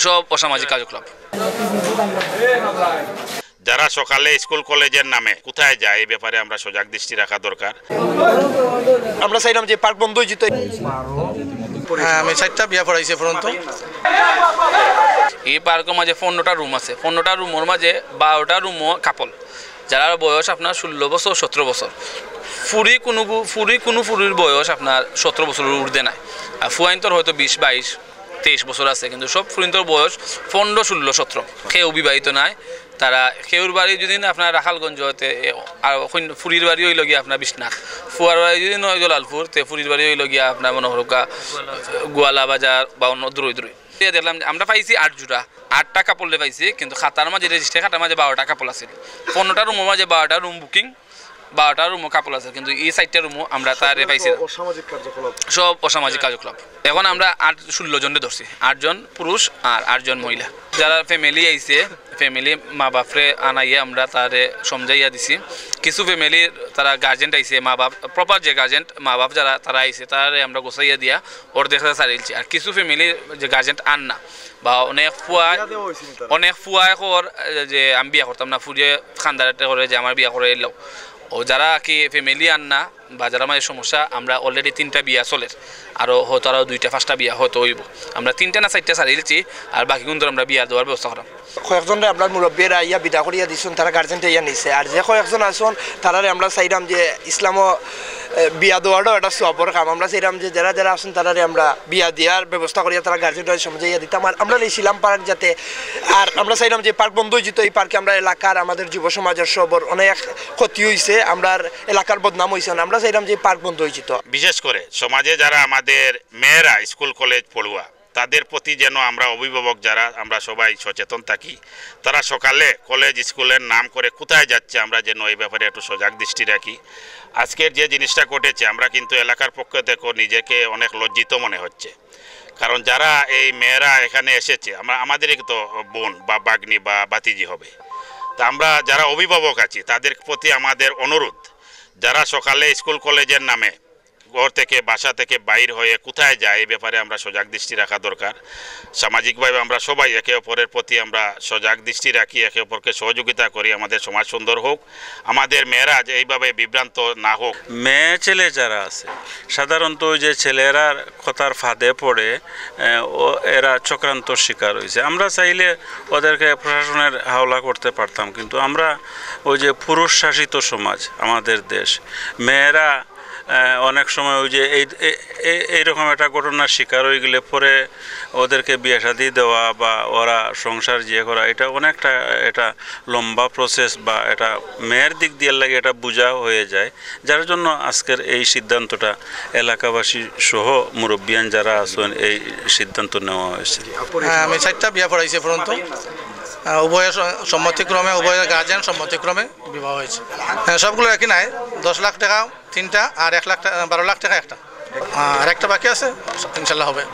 সব অসামাজিক কার্যকলাপ। যারা সকালে স্কুল কলেজের নামে কোথায় যায় এই ব্যাপারে আমরা সজাগ দৃষ্টি রাখা দরকার। আমরা চাইলাম যে পার্ক বন্ধ হয়ে যেত। আমি 4টা বিয়া পড়াইছি পর্যন্ত। এই পার্কের মাঝে 15টা রুম আছে, 15টা রুমের মাঝে 12টা রুমও কাপল, যারা বয়স আপনার 16 বছর 17 বছর। ফুরির বয়স আপনার 17 বছরের ঊর্ধ্বে নাই, আর ফুয়াইন্তর হয়তো 20, 22, 23 বছর আছে, কিন্তু সব ফুরিন্তর বয়স 15, 16, 17। কেউ বিবাহিত নাই। তারা কেউর বাড়ি যদি আপনার রাখালগঞ্জ হতে, আর ফুরির বাড়ি হইল গিয়া আপনার বিশ্বনাথ, ফুয়ার বাড়ি যদি নয় লালপুর, তে ফুরির বাড়ি হইল গিয়া আপনার মনোহরকা গোয়ালা বাজার বা অন্য দূরই দেখলাম আমরা পাইছি 8 জোড়া, 8টা কাপড়ে পাইছি, কিন্তু খাতার মাঝে রেজিস্ট্রি খাতার মাঝে 12টা কাপড় আছে। 15টা রুমের মাঝে 12টা রুম বুকিং, 12টা রুমও কাপড় আছে, কিন্তু এই 4টা রুমও আমরা তারে পাইছি সব অসামাজিক কার্যকলাপ। এখন আমরা 16 জনে ধরছি, 8 জন পুরুষ আর 8 জন মহিলা। যারা ফ্যামিলি আইছে, ফ্যামিলি মা বাপরে আনাইয়ে আমরা তারে সমঝাইয়া দিছি। কিছু ফ্যামিলির তারা গার্জেন্ট আইছে, মা বাপ প্রপার যে গার্জেন্ট মা বাপ যারা তারা আইছে, তারে আমরা গোছাইয়া দিয়া ওর দেখা ছাড়িয়েছি। আর কিছু ফ্যামিলির যে গার্জেন্ট আন না, বা অনেক ফুয়ায় কর যে আমি বিয়া করতাম না, ফুরিয়ে খানদারাতে করে যে আমার বিয়া করে এলো, ও যারা কি ফ্যামিলি আন না বা যারা আমাদের সমস্যা, আমরা অলরেডি 3টা বিয়া চলের, আরও হয়তো আরও 2টা 5টা বিয়া হয়তো হইব। আমরা 3টা না 4টা ছাড়িয়েছি, আর বাকি কিন্তু আমরা বিয়া দেওয়ার ব্যবস্থা করাম। কয়েকজনে আপনার মুরব্বীরা ইয়া বিদা করিয়া দিচ্ছেন, তারা গার্জেন্টে ইয়া নিছে। আর যে কয়েকজন আসুন তারারে আমরা চাইলাম যে ইসলামও বিয়া দেওয়ারও একটা সবর কাম। আমরা চাইলাম যে যারা যারা আসুন তারারে আমরা বিয়া দেওয়ার ব্যবস্থা করিয়া তারা গার্জেন্টের সমঝাইয়া দিতাম। আর আমরা নিয়েছিলাম পার্ক যাতে, আর আমরা চাইলাম যে পার্ক বন্ধ হয়ে যেত। এই পার্কে আমরা এলাকার আমাদের যুব সমাজের সবর অনেক ক্ষতি হয়েছে, আমরা এলাকার বদনাম হয়েছে। আমরা চাইলাম যে পার্ক বন্ধ হয়ে যেত। বিশেষ করে সমাজে যারা আমাদের মেয়েরা স্কুল কলেজ পড়ুয়া, তাদের প্রতি যেন আমরা অভিভাবক যারা আমরা সবাই সচেতন থাকি। তারা সকালে কলেজ স্কুলের নাম করে কোথায় যাচ্ছে আমরা যেন এই ব্যাপারে একটু সজাগ দৃষ্টি রাখি। আজকের যে জিনিসটা ঘটেছে, আমরা কিন্তু এলাকার পক্ষ থেকে নিজেকে অনেক লজ্জিত মনে হচ্ছে। কারণ যারা এই মেয়েরা এখানে এসেছে, আমাদেরই তো বোন বা বাগ্নি বা বাতিজি হবে। তা আমরা যারা অভিভাবক আছি তাদের প্রতি আমাদের অনুরোধ, যারা সকালে স্কুল কলেজের নামে ঘর থেকে বাসা থেকে বাইর হয়ে কোথায় যায় এই ব্যাপারে আমরা সজাগ দৃষ্টি রাখা দরকার। সামাজিকভাবে আমরা সবাই একে অপরের প্রতি আমরা সজাগ দৃষ্টি রাখি, একে অপরকে সহযোগিতা করি, আমাদের সমাজ সুন্দর হোক, আমাদের মেয়েরা এইভাবে বিভ্রান্ত না হোক। মেয়ে ছেলে যারা আছে সাধারণত ওই যে ছেলেরা কথার ফাঁদে পড়ে এরা চক্রান্তর শিকার হয়েছে। আমরা চাইলে ওদেরকে প্রশাসনের হাওলা করতে পারতাম, কিন্তু আমরা ওই যে পুরুষ শাসিত সমাজ আমাদের দেশ, মেয়েরা অনেক সময় ওই যে এইরকম একটা ঘটনার শিকার হয়ে গেলে পরে ওদেরকে বিয়ে শাদী দেওয়া বা ওরা সংসার জিয়ে করা, এটা অনেকটা এটা লম্বা প্রসেস, বা এটা মেয়ের দিক দিয়ে লাগে এটা বোঝা হয়ে যায়। যার জন্য আজকের এই সিদ্ধান্তটা এলাকাবাসী সহ মুরব্বিয়ান যারা আছেন এই সিদ্ধান্ত নেওয়া হয়েছে। আমি 4টা বিয়া পড়াইছি পর্যন্ত। উভয়ের সম্মতিক্রমে, উভয়ের গার্জেন সম্মতিক্রমে বিবাহ হয়েছে। সবগুলো একই নাই, 10 লাখ টাকা 3টা আর 1 লাখ 12 লাখ টাকা একটা, আর একটা বাকি আছে, ইনশাল্লাহ হবে।